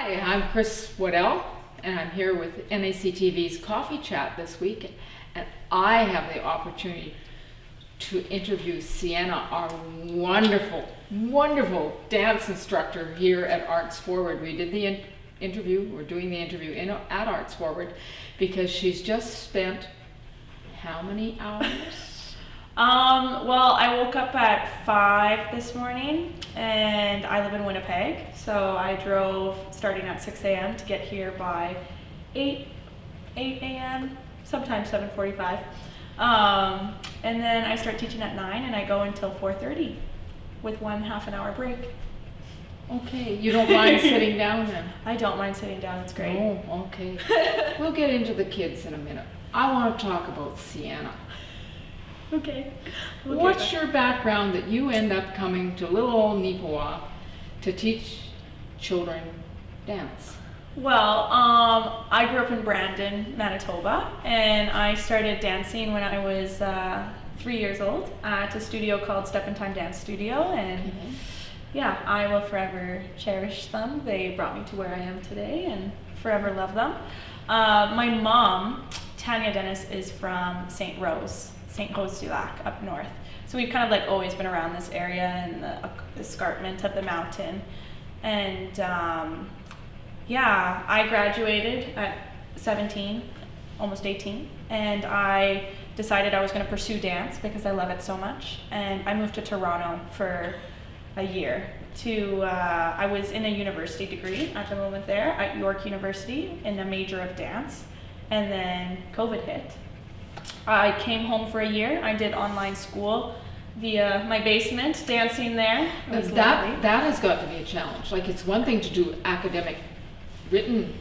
Hi, I'm Chris Waddell, and I'm here with NACTV's Coffee Chat this week, and I have the opportunity to interview Sienna, our wonderful dance instructor here at Arts Forward. We did the interview, we're doing the interview at Arts Forward because she's just spent how many hours? Well, I woke up at 5 this morning, and I live in Winnipeg, so I drove starting at 6 a.m. to get here by 8 a.m., sometimes 7:45. And then I start teaching at 9, and I go until 4:30 with one half-an-hour break. Okay, you don't mind sitting down then? I don't mind sitting down, it's great. Oh, okay. We'll get into the kids in a minute. I want to talk about Sienna. Okay. What's your background that you end up coming to little old Neepawa to teach children dance? Well, I grew up in Brandon, Manitoba, and I started dancing when I was 3 years old at a studio called Step in Time Dance Studio, and yeah, I will forever cherish them. They brought me to where I am today and forever love them. My mom, Tanya Dennis, is from St. Rose du Lac up north. So we've kind of like always been around this area and the escarpment of the mountain. And yeah, I graduated at 17, almost 18, and I decided I was going to pursue dance because I love it so much. And I moved to Toronto for a year I was in a university degree at the moment there at York University in a major of dance, and then COVID hit. I came home for a year. I did online school via my basement, dancing there. That has got to be a challenge. Like, it's one thing to do academic written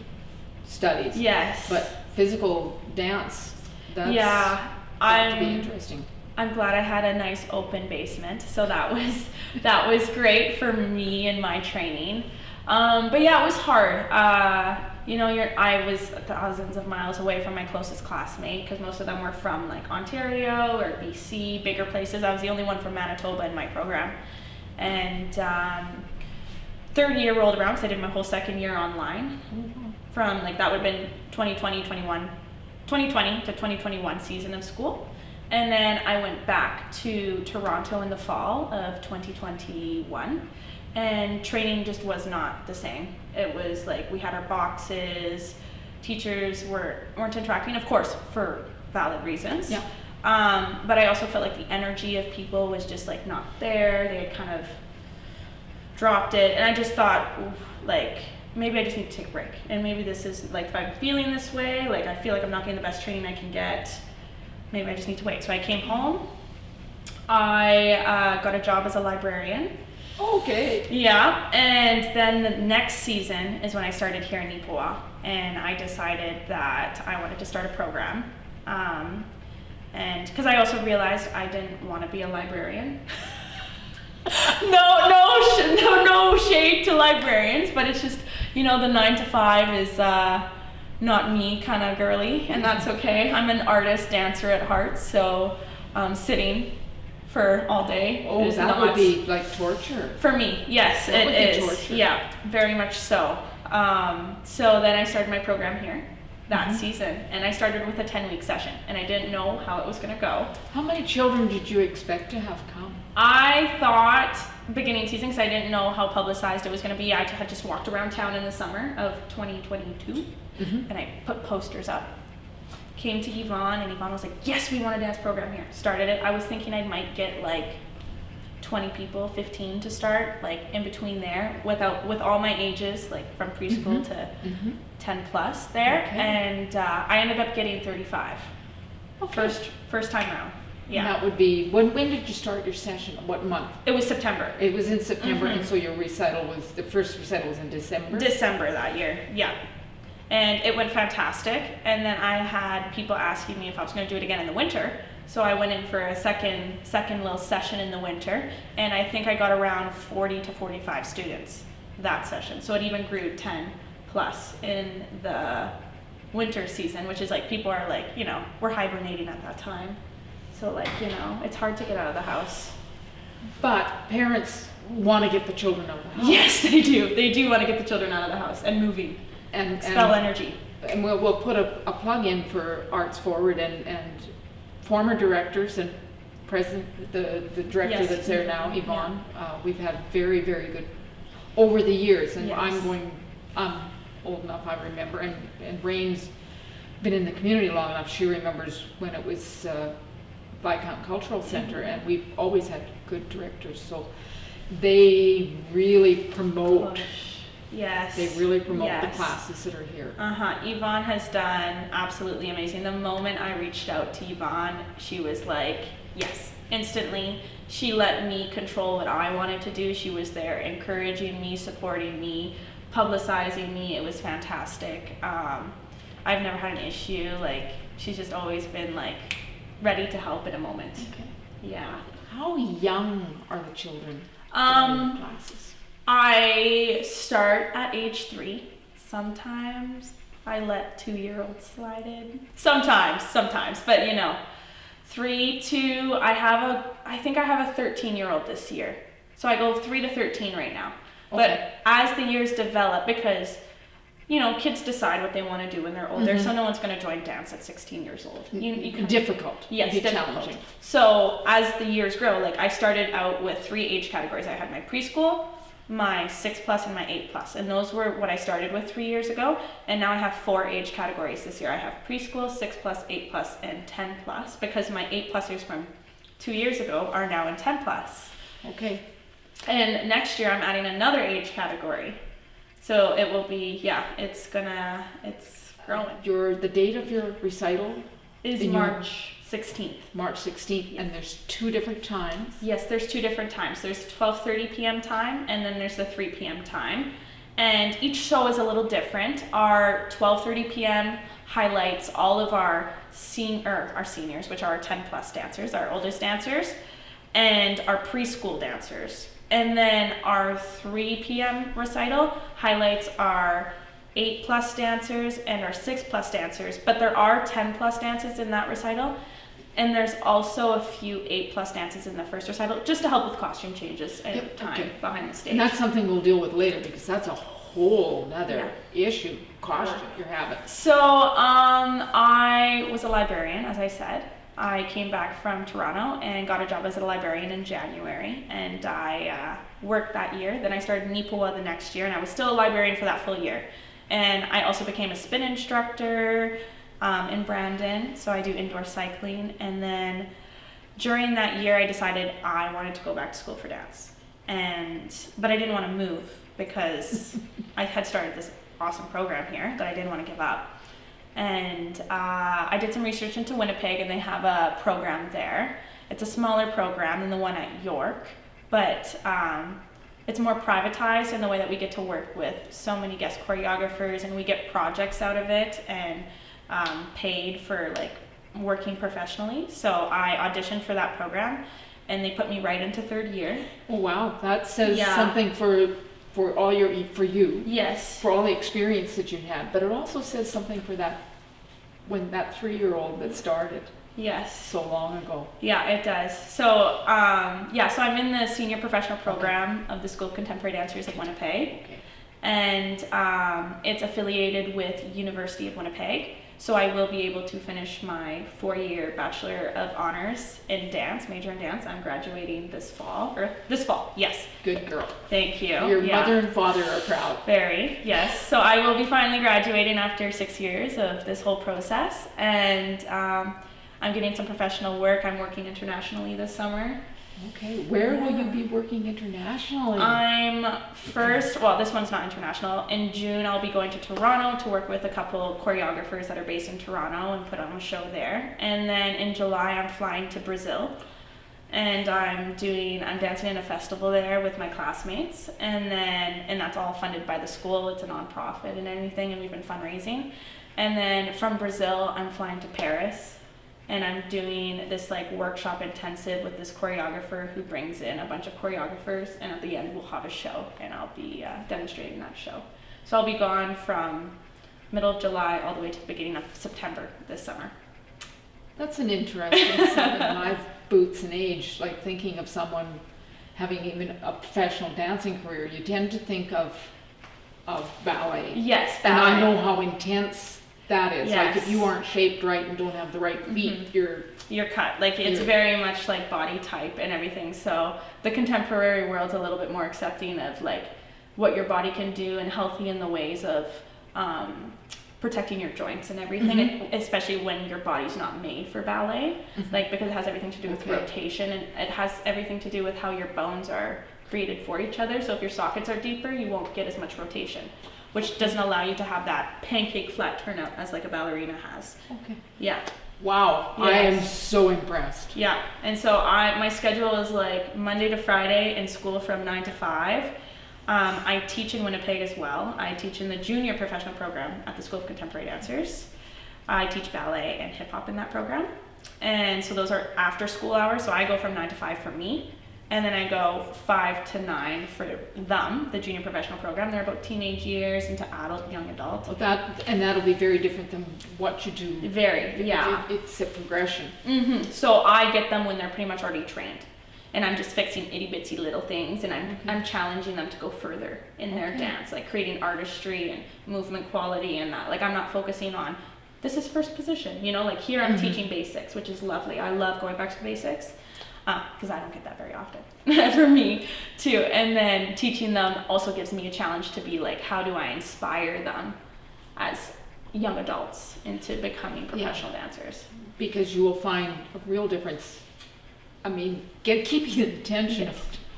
studies. Yes. But physical dance, that's got to be interesting. I'm glad I had a nice open basement, so that was great for me and my training. But yeah, it was hard. I was thousands of miles away from my closest classmate because most of them were from like Ontario or BC, bigger places. I was the only one from Manitoba in my program. And third year rolled around because I did my whole second year online. From like that would have been 2020 to 2021 season of school. And then I went back to Toronto in the fall of 2021. And training just was not the same. It was like we had our boxes, teachers weren't interacting, of course, for valid reasons. Yeah. But I also felt like the energy of people was just like not there. They had kind of dropped it, and I just thought, like, maybe I just need to take a break. And maybe this is like, if I'm feeling this way, like I feel like I'm not getting the best training I can get, maybe I just need to wait. So I came home. I got a job as a librarian. Okay. Yeah, and then the next season is when I started here in Neepawa, and I decided that I wanted to start a program, and because I also realized I didn't want to be a librarian. No shade to librarians, but it's just, the 9 to 5 is not me, kind of girly, and that's okay. I'm an artist, dancer at heart, so sitting for all day. Oh, that would be like torture. For me, yes, it is. Torture. Yeah, very much so. So then I started my program here that season, and I started with a 10-week session, and I didn't know how it was going to go. How many children did you expect to have come? I thought beginning season, because I didn't know how publicized it was going to be. I had just walked around town in the summer of 2022, and I put posters up. Came to Yvonne, and Yvonne was like, yes, we want a dance program here. Started it. I was thinking I might get like 20 people, 15 to start, like in between there, with all my ages, like from preschool to 10 plus there. Okay. And I ended up getting 35. Okay. First time around. Yeah. And that would be, when did you start your session? What month? It was September. It was in September, and so your recital the first recital was in December? December that year, yeah. And it went fantastic. And then I had people asking me if I was going to do it again in the winter. So I went in for a second little session in the winter. And I think I got around 40 to 45 students that session. So it even grew 10 plus in the winter season, which is like, people are like, we're hibernating at that time. So like, it's hard to get out of the house. But parents want to get the children out of the house. Yes, they do. They do want to get the children out of the house and moving. And Expel energy. And we'll put a plug in for Arts Forward and former directors and president, the director Yes. that's there now, Yvonne. We've had very, very good over the years, and Yes. I'm old enough, I remember, and Rain's been in the community long enough. She remembers when it was Viscount Cultural Center, and we've always had good directors. So they really promote. Yes. They really promote the Yes. classes that are here. Yvonne has done absolutely amazing. The moment I reached out to Yvonne, she was like, yes, instantly. She let me control what I wanted to do. She was there encouraging me, supporting me, publicizing me. It was fantastic. I've never had an issue. Like, she's just always been like ready to help in a moment. Okay. Yeah. How young are the children in classes? I start at age 3. Sometimes I let 2-year-olds slide in. Sometimes, but 3 to I think I have a 13-year-old this year. So I go 3 to 13 right now. Okay. But as the years develop, because kids decide what they want to do when they're older, so no one's going to join dance at 16 years old. You can, Difficult. yes, It'd be difficult. challenging. So as the years grow, like I started out with 3 age categories. I had my preschool, my 6+, and my 8+, and those were what I started with 3 years ago. And now I have 4 age categories this year. I have preschool, 6+, 8+, and 10+, because my 8+ers from 2 years ago are now in 10+. Okay. And next year I'm adding another age category. So it will be, it's growing. The date of your recital Is in your- March 16th. March 16th, and there's 2 different times. Yes, there's 2 different times. There's 12:30 p.m. time, and then there's the 3 p.m. time. And each show is a little different. Our 12:30 p.m. highlights all of our seniors, which are our 10+ dancers, our oldest dancers, and our preschool dancers. And then our 3 p.m. recital highlights our 8+ dancers and our 6+ dancers, but there are 10+ dances in that recital. And there's also a few 8+ dances in the first recital, just to help with costume changes and time behind the stage. And that's something we'll deal with later, because that's a whole other issue, costume you're having. So I was a librarian, as I said. I came back from Toronto and got a job as a librarian in January, and I worked that year. Then I started Neepawa the next year, and I was still a librarian for that full year. And I also became a spin instructor in Brandon, so I do indoor cycling. And then during that year, I decided I wanted to go back to school for dance, but I didn't want to move because I had started this awesome program here that I didn't want to give up. And I did some research into Winnipeg, and they have a program there. It's a smaller program than the one at York, but it's more privatized in the way that we get to work with so many guest choreographers, and we get projects out of it and paid for like working professionally. So I auditioned for that program, and they put me right into 3rd year. Oh wow, that says something for you. Yes. For all the experience that you had, but it also says something for that 3-year-old that started. Yes. So long ago. Yeah, it does. So, so I'm in the senior professional program of the School of Contemporary Dancers of Winnipeg. Okay. And it's affiliated with University of Winnipeg. So I will be able to finish my 4-year Bachelor of Honors in dance, major in dance. I'm graduating this fall, yes. Good girl. Thank you. Your mother and father are proud. Very, yes. So I will be finally graduating after 6 years of this whole process. And I'm getting some professional work. I'm working internationally this summer. Okay, where will you be working internationally? This one's not international. In June, I'll be going to Toronto to work with a couple choreographers that are based in Toronto and put on a show there. And then in July, I'm flying to Brazil. And I'm dancing in a festival there with my classmates. And that's all funded by the school. It's a nonprofit and everything, and we've been fundraising. And then from Brazil, I'm flying to Paris. And I'm doing this like workshop intensive with this choreographer who brings in a bunch of choreographers, and at the end we'll have a show, and I'll be demonstrating that show. So I'll be gone from middle of July all the way to the beginning of September this summer. That's an interesting, someone in my boots and age, like thinking of someone having even a professional dancing career, you tend to think of ballet. Yes, And ballet. I know how intense that is. Like Yes. if you aren't shaped right and don't have the right feet, You're cut. Like it's very much like body type and everything. So the contemporary world's a little bit more accepting of like what your body can do and healthy in the ways of protecting your joints and everything, especially when your body's not made for ballet, like because it has everything to do with rotation, and it has everything to do with how your bones are created for each other. So if your sockets are deeper, you won't get as much rotation, which doesn't allow you to have that pancake flat turnout as like a ballerina has. Okay. Yeah. Wow, Yes. I am so impressed. Yeah, and so my schedule is like Monday to Friday in school from 9 to 5. I teach in Winnipeg as well. I teach in the junior professional program at the School of Contemporary Dancers. I teach ballet and hip hop in that program. And so those are after school hours. So I go from 9 to 5 for me. And then I go 5 to 9 for them, the junior professional program. They're about teenage years into adult, young adult. Well, that'll be very different than what you do. Very, yeah. It's a progression. So I get them when they're pretty much already trained. And I'm just fixing itty bitsy little things, and I'm challenging them to go further in their dance, like creating artistry and movement quality and that. Like I'm not focusing on, this is first position, you know, like here I'm teaching basics, which is lovely. I love going back to the basics because I don't get that very often for me too. And then teaching them also gives me a challenge to be like, how do I inspire them as young adults into becoming professional dancers? Because you will find a real difference. I mean, keeping the attention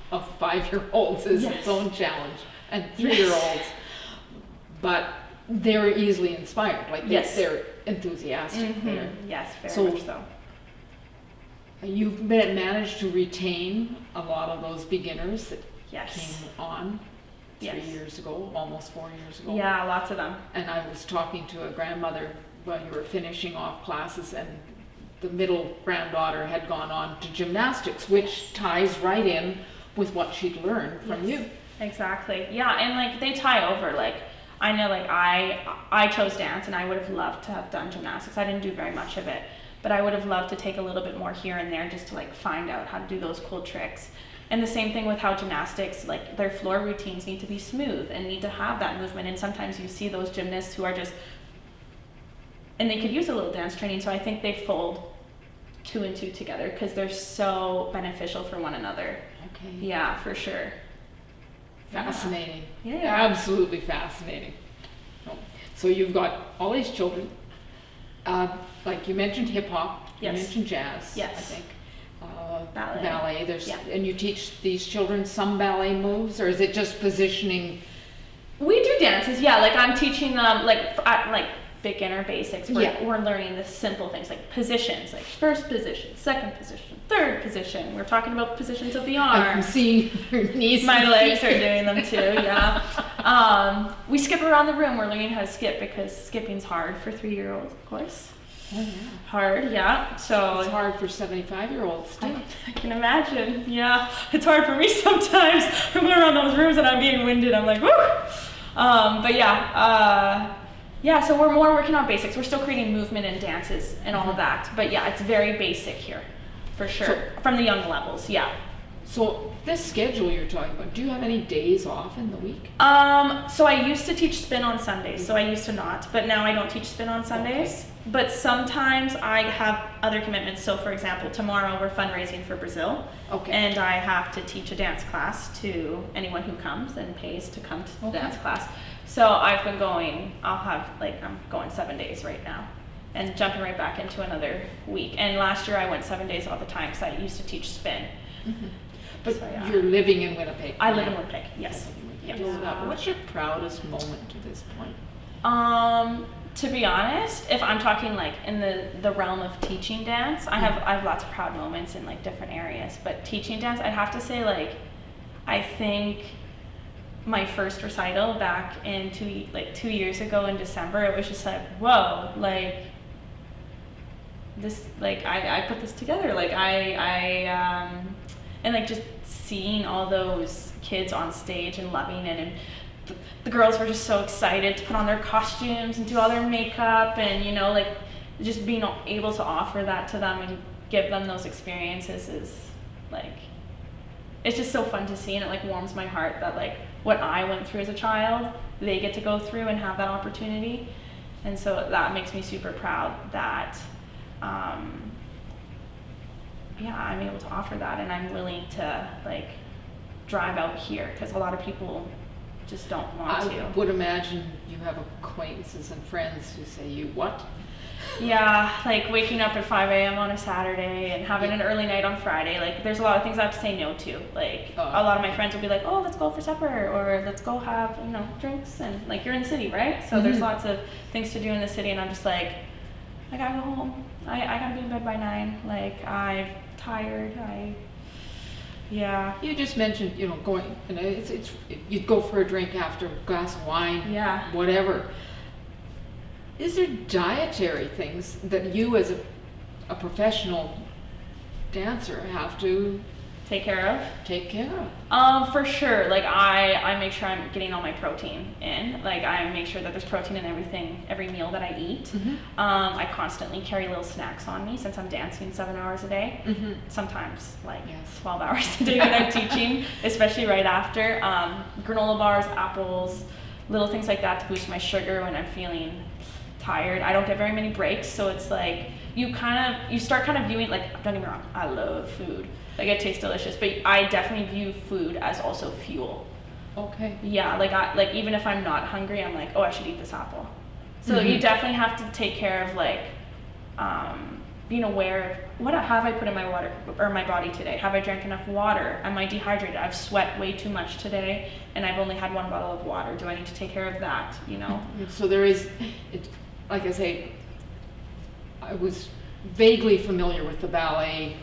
of 5-year-olds is its own challenge, and 3-year-olds, but they're easily inspired. Like they're enthusiastic. Yes, very much so. You've managed to retain a lot of those beginners that came on 3 years ago, almost 4 years ago. Yeah, lots of them. And I was talking to a grandmother while you were finishing off classes, and the middle granddaughter had gone on to gymnastics, which ties right in with what she'd learned from you. Exactly. Yeah, and like they tie over. Like I know, like I chose dance, and I would have loved to have done gymnastics. I didn't do very much of it, but I would have loved to take a little bit more here and there just to like find out how to do those cool tricks. And the same thing with how gymnastics, like their floor routines need to be smooth and need to have that movement. And sometimes you see those gymnasts who are just, and they could use a little dance training. So I think they fold 2 and 2 together because they're so beneficial for one another. Okay. Yeah, for sure. Fascinating. Yeah. Absolutely fascinating. So you've got all these children. Like you mentioned hip hop. Yes. You mentioned jazz. Yes. I think. Ballet. There's and you teach these children some ballet moves, or is it just positioning? We do dances, yeah. Like I'm teaching them like beginner basics. We're learning the simple things like positions, like first position, second position, third position. We're talking about positions of the arm. I'm seeing your knees. My legs are doing them too, yeah. We skip around the room. We're learning how to skip because skipping's hard for 3-year-olds, of course. Oh, yeah. Hard, yeah. So It's hard for 75-year-olds too. I can imagine, yeah. It's hard for me sometimes. I'm going around those rooms and I'm getting winded. I'm like, woo! But yeah, so we're more working on basics. We're still creating movement and dances and all of that. But yeah, it's very basic here, for sure. From the young levels, yeah. So this schedule you're talking about, do you have any days off in the week? So I used to teach spin on Sundays, so I used to not, but now I don't teach spin on Sundays. Okay. But sometimes I have other commitments. So for example, tomorrow we're fundraising for Brazil. Okay. And I have to teach a dance class to anyone who comes and pays to come to the dance class. So I've been going, I'm going 7 days right now and jumping right back into another week. And last year I went 7 days all the time because I used to teach spin. Mm-hmm. But so, you're living in Winnipeg. I live in Winnipeg, yes. What's your proudest moment to this point? To be honest, if I'm talking like in the realm of teaching dance, I have lots of proud moments in like different areas. But teaching dance, I'd have to say like, I think my first recital back in 2 years ago in December, it was just like, whoa, like this, like I put this together, like and like just seeing all those kids on stage and loving it, and the girls were just so excited to put on their costumes and do all their makeup, and you know, like just being able to offer that to them and give them those experiences is like, it's just so fun to see, and it like warms my heart that like what I went through as a child, they get to go through and have that opportunity. And so that makes me super proud that I'm able to offer that, and I'm willing to like drive out here, because a lot of people just don't want to. I would imagine you have acquaintances and friends who say, you what? Yeah, like waking up at 5 a.m. on a Saturday and having an early night on Friday. Like, there's a lot of things I have to say no to. Like, a lot of my friends will be like, oh, let's go for supper, or let's go have, drinks. And, like, you're in the city, right? So there's lots of things to do in the city, and I'm just like, I gotta go home. I gotta be in bed by 9. Like, I'm tired. Yeah. You just mentioned, going, you'd go for a drink after a glass of wine, Yeah. whatever. Is there dietary things that you as a professional dancer have to Take care of? take care of? For sure. Like, I make sure I'm getting all my protein in. Like, I make sure that there's protein in every meal that I eat. I constantly carry little snacks on me since I'm dancing 7 hours a day. Sometimes, like, 12 hours a day when I'm teaching, especially right after. Granola bars, apples, little things like that to boost my sugar when I'm feeling tired. I don't get very many breaks, so it's like you start kind of viewing, like, don't get me wrong, I love food. Like, it tastes delicious, but I definitely view food as also fuel. Okay. Yeah, like even if I'm not hungry, I'm like, oh, I should eat this apple. So you definitely have to take care of, like, being aware of what have I put in my water or my body today? Have I drank enough water? Am I dehydrated? I've sweat way too much today, and I've only had 1 bottle of water. Do I need to take care of that? So there is, like I say, I was vaguely familiar with the ballet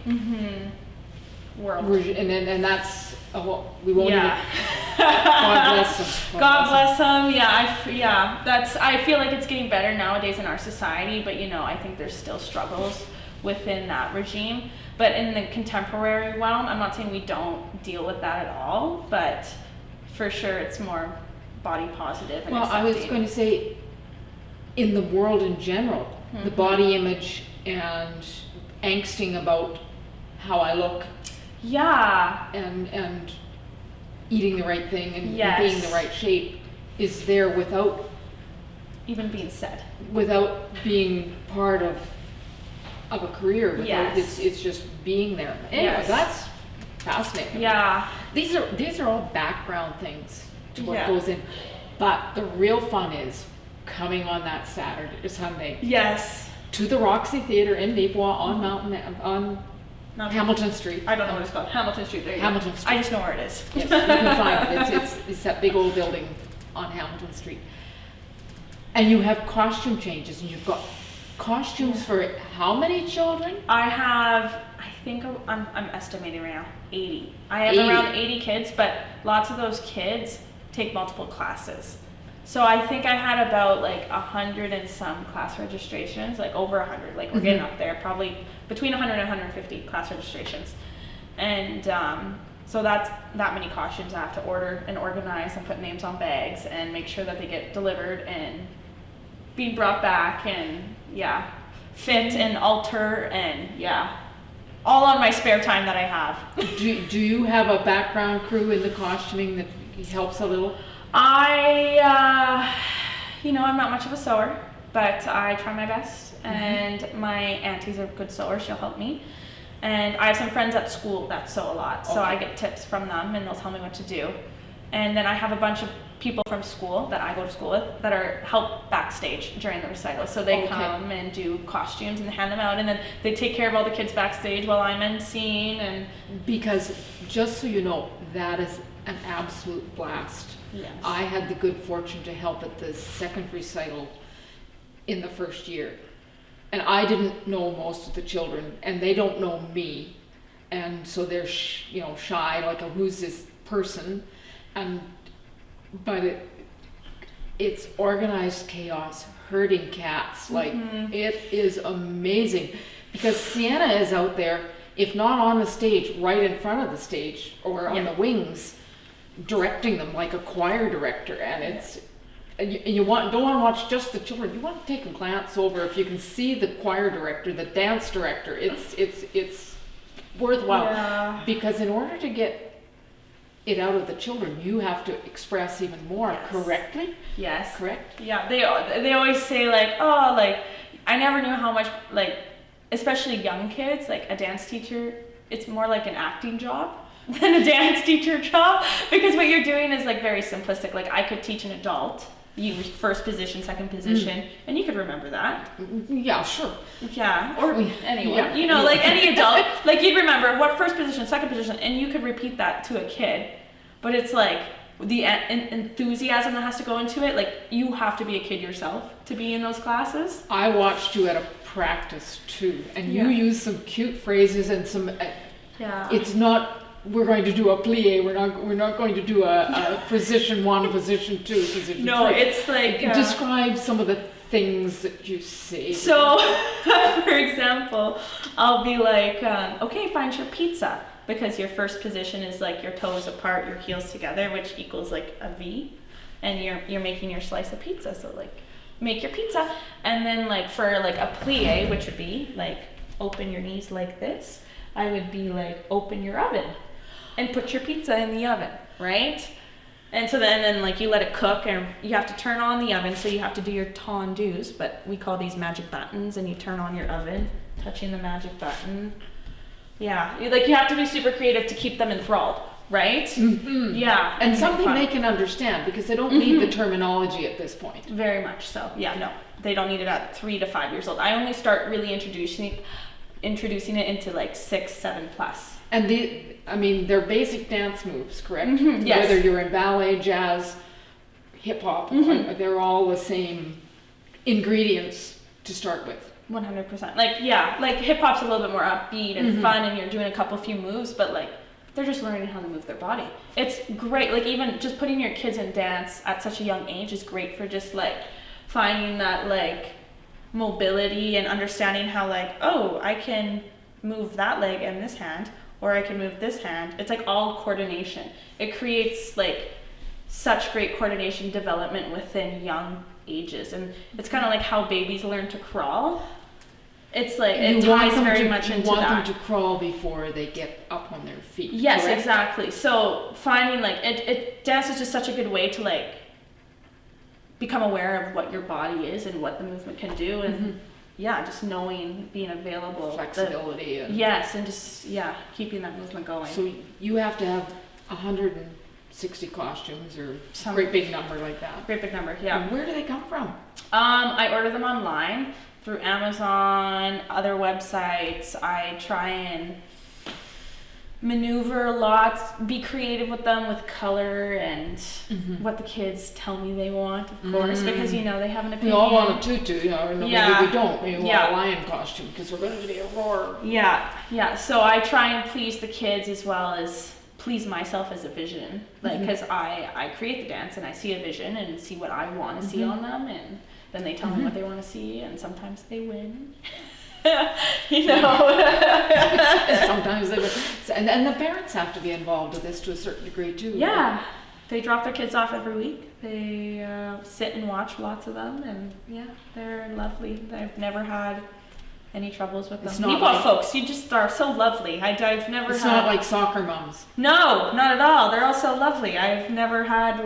World. and that's we won't Yeah. even. God bless them. God bless them. Yeah, I feel like it's getting better nowadays in our society, but I think there's still struggles within that regime. But in the contemporary realm, I'm not saying we don't deal with that at all, but for sure it's more body positive and Well, I was going to say, in the world in general, the body image and angsting about how I look. Yeah. And eating the right thing and Yes. being the right shape is there without Even being said. being part of a career. Yes. It's just being there. Anyway, Yes. that's fascinating. Yeah. These are all background things to what Yeah. goes in. But the real fun is coming on that Saturday or Sunday Yes. to the Roxy Theatre in Neepawa on Hamilton Street. I don't know what it's called. Hamilton Street. There you Hamilton go. Street. I just know where it is. Yes, you can find it. It's that big old building on Hamilton Street. And you have costume changes, and you've got costumes for how many children? I think I'm estimating right now 80. I have 80. around 80 kids, but lots of those kids take multiple classes. So I think I had about like 100 and some class registrations, like over 100. Like, we're getting up there, probably between 100 and 150 class registrations. And so that's that many costumes I have to order and organize and put names on bags and make sure that they get delivered and being brought back and fit and alter and all on my spare time that I have. Do you have a background crew in the costuming that helps a little? I'm not much of a sewer, but I try my best, and my auntie's a good sewer, she'll help me. And I have some friends at school that sew a lot, so I get tips from them, and they'll tell me what to do. And then I have a bunch of people from school that I go to school with that help backstage during the recital. So they come and do costumes and hand them out, and then they take care of all the kids backstage while I'm in scene. And Because, just so you know, that is an absolute blast. Yes. I had the good fortune to help at the second recital in the first year. And I didn't know most of the children, and they don't know me. And so they're shy, like, who's this person? But it's organized chaos, herding cats. Like, it is amazing. Because Sienna is out there, if not on the stage, right in front of the stage or on the wings, directing them like a choir director. And you don't want to watch just the children. You want to take a glance over if you can see the choir director, the dance director. It's worthwhile. Yeah. Because in order to get it out of the children, you have to express even more Yes. correctly. Yes. Correct? Yeah, they always say like, oh, like I never knew how much, like, especially young kids, like a dance teacher, it's more like an acting job than a dance teacher job, because what you're doing is like very simplistic. Like I could teach an adult, you first position, second position, and you could remember that. Yeah, sure. Yeah, or anyone, Yeah. you know, like any adult, like you'd remember what first position, second position, and you could repeat that to a kid. But it's like the enthusiasm that has to go into it. Like you have to be a kid yourself to be in those classes. I watched you at a practice too, and you Yeah. used some cute phrases and some. Yeah. It's not. We're going to do a plie. We're not going to do a position 1, position 2, position 3. No, it's like Describe some of the things that you say. So, for example, I'll be like, okay, find your pizza, because your first position is like your toes apart, your heels together, which equals like a V, and you're making your slice of pizza. So like, make your pizza, and then like for like a plie, which would be like open your knees like this, I would be like open your oven, and put your pizza in the oven, right? And so then like you let it cook, and you have to turn on the oven, so you have to do your tondus, but we call these magic buttons, and you turn on your oven, touching the magic button. Yeah, you have to be super creative to keep them enthralled, right? Mm-hmm. Yeah. And make something fun. they can understand, because they don't need the terminology at this point. Very much so. Yeah, no, they don't need it at 3 to 5 years old. I only start really introducing it into like 6, 7 plus. And they're basic dance moves, correct? Mhm, yes. Whether you're in ballet, jazz, hip hop, they're all the same ingredients to start with. 100%. Like, yeah, like hip hop's a little bit more upbeat and fun, and you're doing a few moves, but like they're just learning how to move their body. It's great. Like even just putting your kids in dance at such a young age is great for just like finding that like mobility and understanding how like, oh, I can move that leg and this hand, or I can move this hand. It's like all coordination. It creates like such great coordination development within young ages, and it's kind of like how babies learn to crawl. It's like it ties very much into that. You want them to crawl before they get up on their feet. Yes, correct? exactly. So finding like dance is just such a good way to like become aware of what your body is and what the movement can do, and yeah, just knowing, being available, Flexibility. yes, and just keeping that movement going. So you have to have 160 costumes or some great big number like that. Great big number, yeah. And where do they come from? I order them online through Amazon, other websites. I try and maneuver lots, be creative with them with color and what the kids tell me they want, of course, because they have an opinion. We all want a tutu, or maybe we don't. Maybe we want a lion costume because we're going to be a roar. Yeah. So I try and please the kids as well as please myself as a vision, like because I create the dance and I see a vision and see what I want to see on them, and then they tell me what they want to see, and sometimes they win. And sometimes they would, and the parents have to be involved with this to a certain degree too. Yeah, they drop their kids off every week. They sit and watch lots of them, and they're lovely. I've never had any troubles with them. Neepawa folks, you just are so lovely. I've never It's had. not like soccer moms. No, not at all. They're all so lovely. I've never had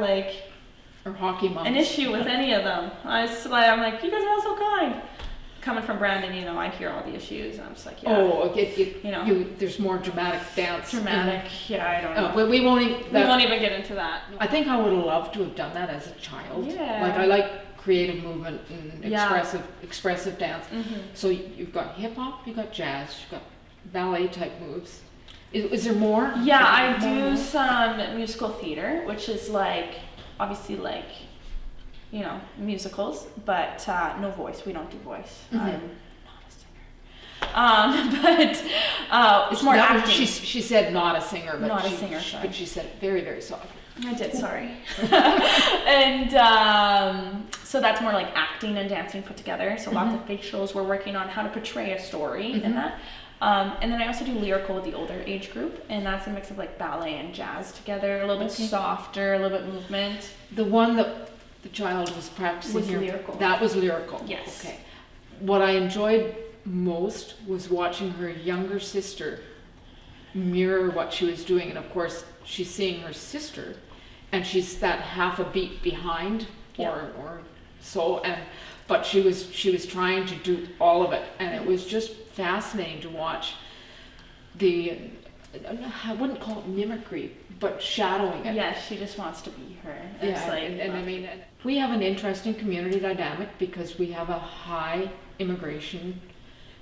or hockey moms. an issue with any of them. I'm like, you guys are all so kind. Coming from Brandon, I hear all the issues, and I'm just like, there's more dramatic dance. Dramatic, I don't know. We won't even get into that. I think I would have loved to have done that as a child. Yeah. Like I like creative movement and expressive dance. So you've got hip hop, you've got jazz, you've got ballet type moves. Is there more? Yeah, I do some musical theater, which is obviously musicals, but no voice. We don't do voice. I'm not a singer. But it's more acting. She said not a singer, but not a singer, but she said it very, very softly. I did, sorry. And so that's more like acting and dancing put together. So lots of facials. We're working on how to portray a story in that. And then I also do lyrical with the older age group, and that's a mix of ballet and jazz together, a little bit softer, a little bit movement. The one that the child was practicing was here, lyrical. that was lyrical. Yes. Okay. What I enjoyed most was watching her younger sister mirror what she was doing. And of course, she's seeing her sister, and she's that half a beat behind, or so. But she was trying to do all of it, and it was just fascinating to watch I wouldn't call it mimicry, but shadowing it. Yes, she just wants to be her. Yeah, and I mean, we have an interesting community dynamic because we have a high immigration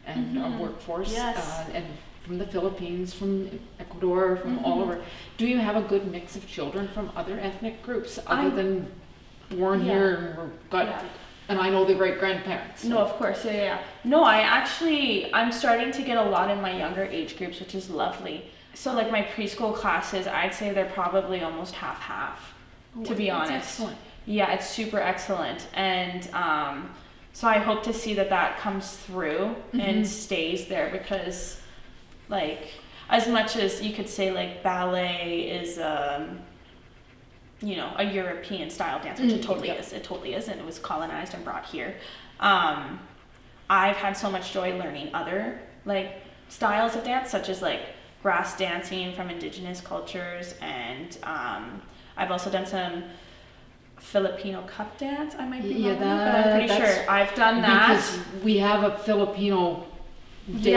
and workforce, Yes. and from the Philippines, from Ecuador, from all over. Do you have a good mix of children from other ethnic groups other than born here and got? And I know the great grandparents. No, of course, yeah. No, I'm starting to get a lot in my younger age groups, which is lovely. So like my preschool classes, I'd say they're probably almost half, to be honest. Excellent. Yeah, it's super excellent. And so I hope to see that comes through and stays there, because like, as much as you could say like ballet is, you know, a European style dance, which it totally is, and it was colonized and brought here. I've had so much joy learning other like styles of dance, such as like grass dancing from indigenous cultures, and I've also done some Filipino cup dance. I might be wrong, but I'm pretty sure I've done that. Because we have a Filipino day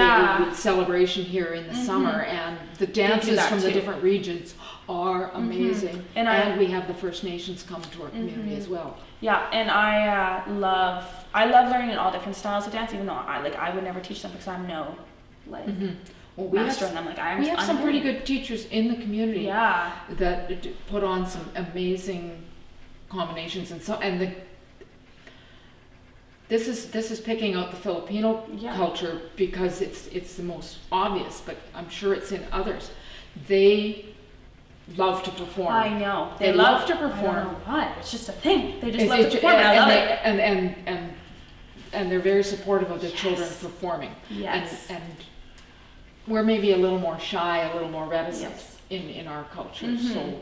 celebration here in the summer, and the dances from the different regions are amazing. And we have the First Nations come to our community as well. Yeah, and I love learning all different styles of dance, even though I would never teach them because I'm no like master in them. Like we have some pretty good teachers in the community. Yeah. That put on some amazing combinations, and this is picking out the Filipino culture because it's the most obvious, but I'm sure it's in others. They love to perform. I know. They love to perform. I don't know why. It's just a thing. They just love to perform. I love it. And they're very supportive of their children performing. Yes. And we're maybe a little more shy, a little more reticent in our culture. So,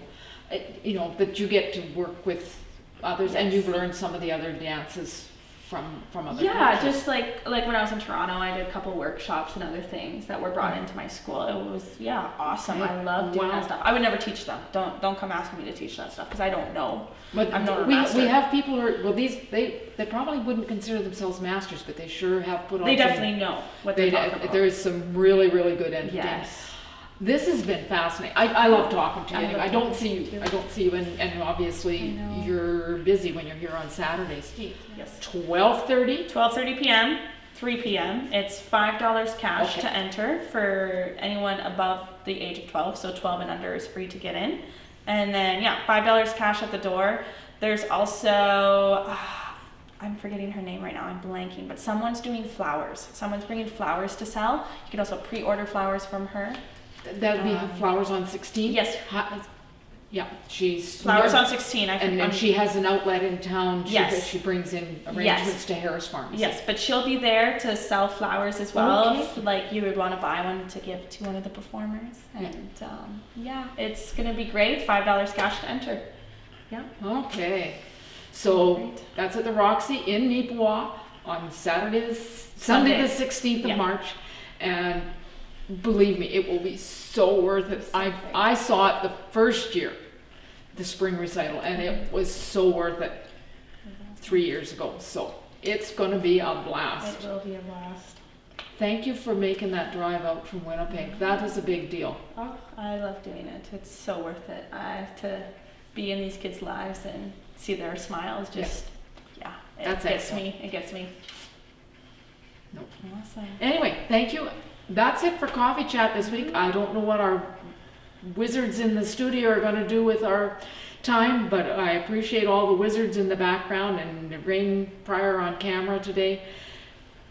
you know, that you get to work with others, and you've learned some of the other dances from other cultures. Just like when I was in Toronto, I did a couple workshops and other things that were brought into my school. It was awesome. I love doing that stuff. I would never teach them. Don't come asking me to teach that stuff because I don't know. But I'm not a master. We have people who are they probably wouldn't consider themselves masters, but they sure have put on. They definitely know what they're talking about. There is some really good entertainment. Yes. This has been fascinating. I love talking to you. I don't see you, and obviously you're busy when you're here on Saturdays. Yes. 12:30 p.m., 3 p.m. It's $5 cash to enter for anyone above the age of 12. So 12 and under is free to get in. And then $5 cash at the door. There's also I'm forgetting her name right now. I'm blanking, but someone's doing flowers. Someone's bringing flowers to sell. You can also pre-order flowers from her. That would be Flowers on 16? Yes. She's Flowers on 16. And she has an outlet in town. She brings in arrangements to Harris Pharmacy. Yes, but she'll be there to sell flowers as well. If, like, you would want to buy one to give to one of the performers. And it's going to be great. $5 cash to enter. Yeah. Okay. So that's at the Roxy in Neepawa on Sunday the 16th of March. And believe me, it will be so worth it. I saw it the first year, the spring recital, and it was so worth it 3 years ago. So it's going to be a blast. It will be a blast. Thank you for making that drive out from Winnipeg. That was a big deal. Oh, I love doing it. It's so worth it. To be in these kids' lives and see their smiles, it gets me. Nope. Awesome. Anyway, thank you. That's it for Coffee Chat this week. I don't know what our wizards in the studio are going to do with our time, but I appreciate all the wizards in the background and Rain Pryor on camera today.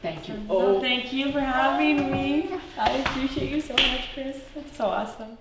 Thank you. Thank you for having me. I appreciate you so much, Chris. That's so awesome.